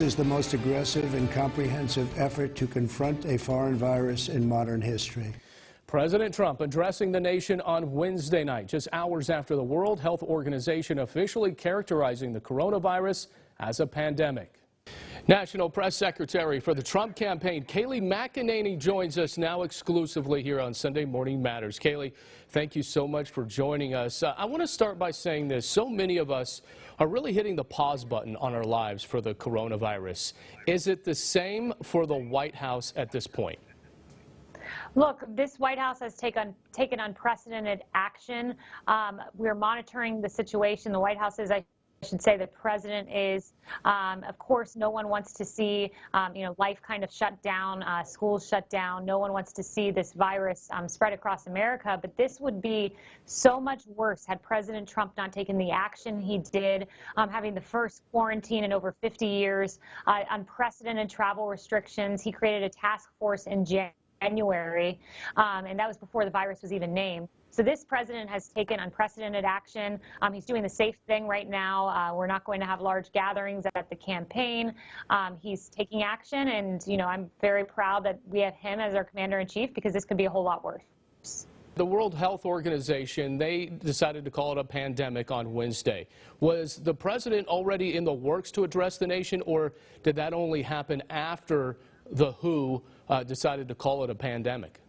Is the most aggressive and comprehensive effort to confront a foreign virus in modern history. President Trump addressing the nation on Wednesday night, just hours after the World Health Organization officially characterizing the coronavirus as a pandemic. National Press Secretary for the Trump campaign, Kayleigh McEnany, joins us now exclusively here on Sunday Morning Matters. Kayleigh, thank you so much for joining us. I want to start by saying this. So many of us are really hitting the pause button on our lives for the coronavirus. Is it the same for the White House at this point? Look, this White House has taken unprecedented action. We're monitoring the situation. The White House is, I should say, the president is. Of course, no one wants to see, life kind of shut down, schools shut down. No one wants to see this virus spread across America. But this would be so much worse had President Trump not taken the action he did, having the first quarantine in over 50 years, unprecedented travel restrictions. He created a task force in January, and that was before the virus was even named. So this president has taken unprecedented action. He's doing the safe thing right now. We're not going to have large gatherings at the campaign. He's taking action, and I'm very proud that we have him as our commander-in-chief, because this could be a whole lot worse. The World Health Organization, they decided to call it a pandemic on Wednesday. Was the president already in the works to address the nation, or did that only happen after the WHO decided to call it a pandemic?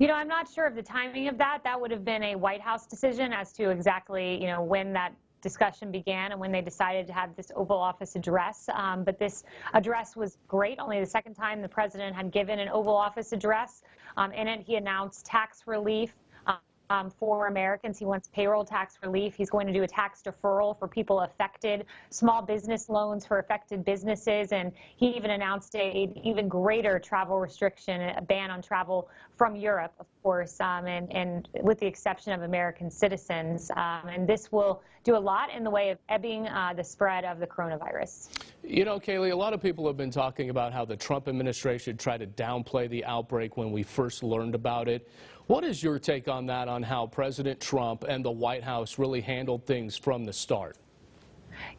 I'm not sure of the timing of that. That would have been a White House decision as to exactly, when that discussion began and when they decided to have this Oval Office address. But this address was great. Only the second time the president had given an Oval Office address. In it, he announced tax relief for Americans. He wants payroll tax relief. He's going to do a tax deferral for people affected, small business loans for affected businesses, and he even announced an even greater travel restriction, a ban on travel from Europe, of course, and with the exception of American citizens. And this will do a lot in the way of ebbing the spread of the coronavirus. Kayleigh, a lot of people have been talking about how the Trump administration tried to downplay the outbreak when we first learned about it. What is your take on that, on how President Trump and the White House really handled things from the start?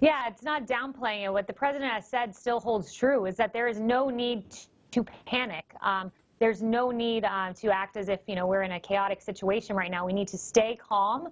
Yeah, it's not downplaying it. What the president has said still holds true, is that there is no need to panic. There's no need to act as if, we're in a chaotic situation right now. We need to stay calm,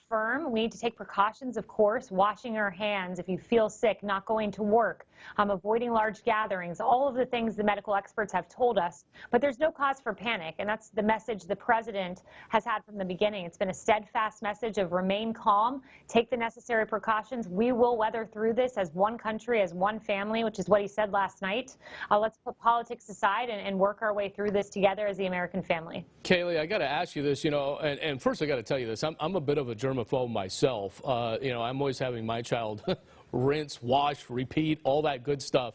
firm. We need to take precautions, of course, washing our hands if you feel sick, not going to work, avoiding large gatherings, all of the things the medical experts have told us. But there's no cause for panic, and that's the message the president has had from the beginning. It's been a steadfast message of remain calm, take the necessary precautions. We will weather through this as one country, as one family, which is what he said last night. Let's put politics aside and work our way through this together as the American family. Kayleigh, I got to ask you this, and first I got to tell you this. I'm a bit of a germaphobe myself. I'm always having my child rinse, wash, repeat, all that good stuff.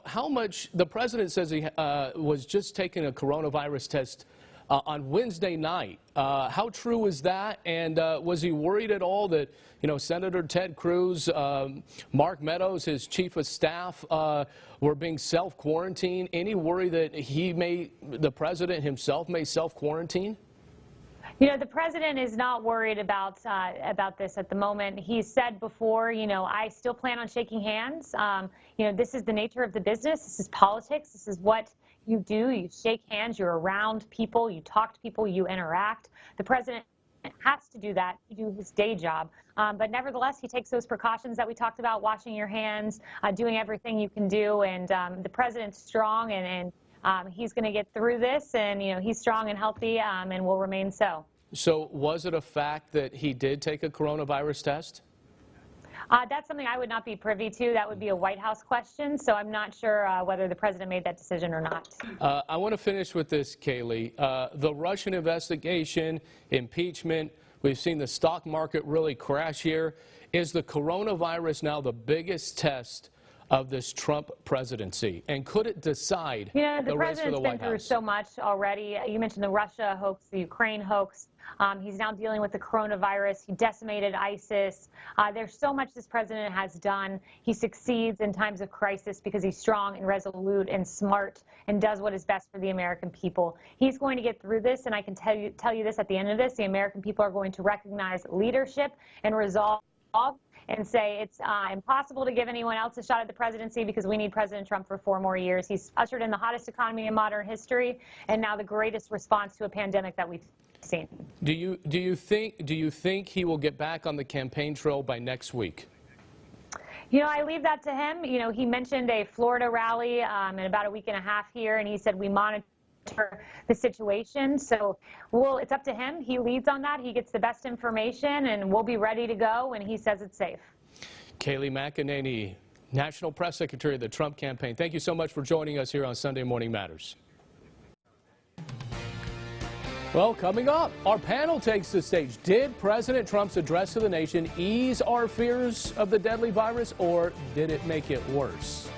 How much the president says he was just taking a coronavirus test on Wednesday night. How true is that? And was he worried at all that, Senator Ted Cruz, Mark Meadows, his chief of staff, were being self-quarantined? Any worry that the president himself may self-quarantine? The president is not worried about this at the moment. He said before, I still plan on shaking hands. This is the nature of the business. This is politics. This is what you do. You shake hands. You're around people. You talk to people. You interact. The president has to do that to do his day job. But nevertheless, he takes those precautions that we talked about, washing your hands, doing everything you can do. And the president's strong, and he's going to get through this, and he's strong and healthy, and will remain so. So was it a fact that he did take a coronavirus test? That's something I would not be privy to. That would be a White House question, so I'm not sure whether the president made that decision or not. I want to finish with this, Kayleigh. The Russian investigation, impeachment, we've seen the stock market really crash here. Is the coronavirus now the biggest test of this Trump presidency, and could it decide the race for the White House? The president's been through so much already. You mentioned the Russia hoax, the Ukraine hoax. He's now dealing with the coronavirus. He decimated ISIS. There's so much this president has done. He succeeds in times of crisis because he's strong and resolute and smart and does what is best for the American people. He's going to get through this, and I can tell you this, at the end of this, the American people are going to recognize leadership and resolve and say it's impossible to give anyone else a shot at the presidency because we need President Trump for 4 more years. He's ushered in the hottest economy in modern history and now the greatest response to a pandemic that we've seen. Do you think he will get back on the campaign trail by next week? You know, I leave that to him. You know, he mentioned a Florida rally in about a week and a half here, and he said we monitor the situation. So it's up to him. He leads on that. He gets the best information, and we'll be ready to go when he says it's safe. Kayleigh McEnany, National Press Secretary of the Trump campaign. Thank you so much for joining us here on Sunday Morning Matters. Well, coming up, our panel takes the stage. Did President Trump's address to the nation ease our fears of the deadly virus, or did it make it worse?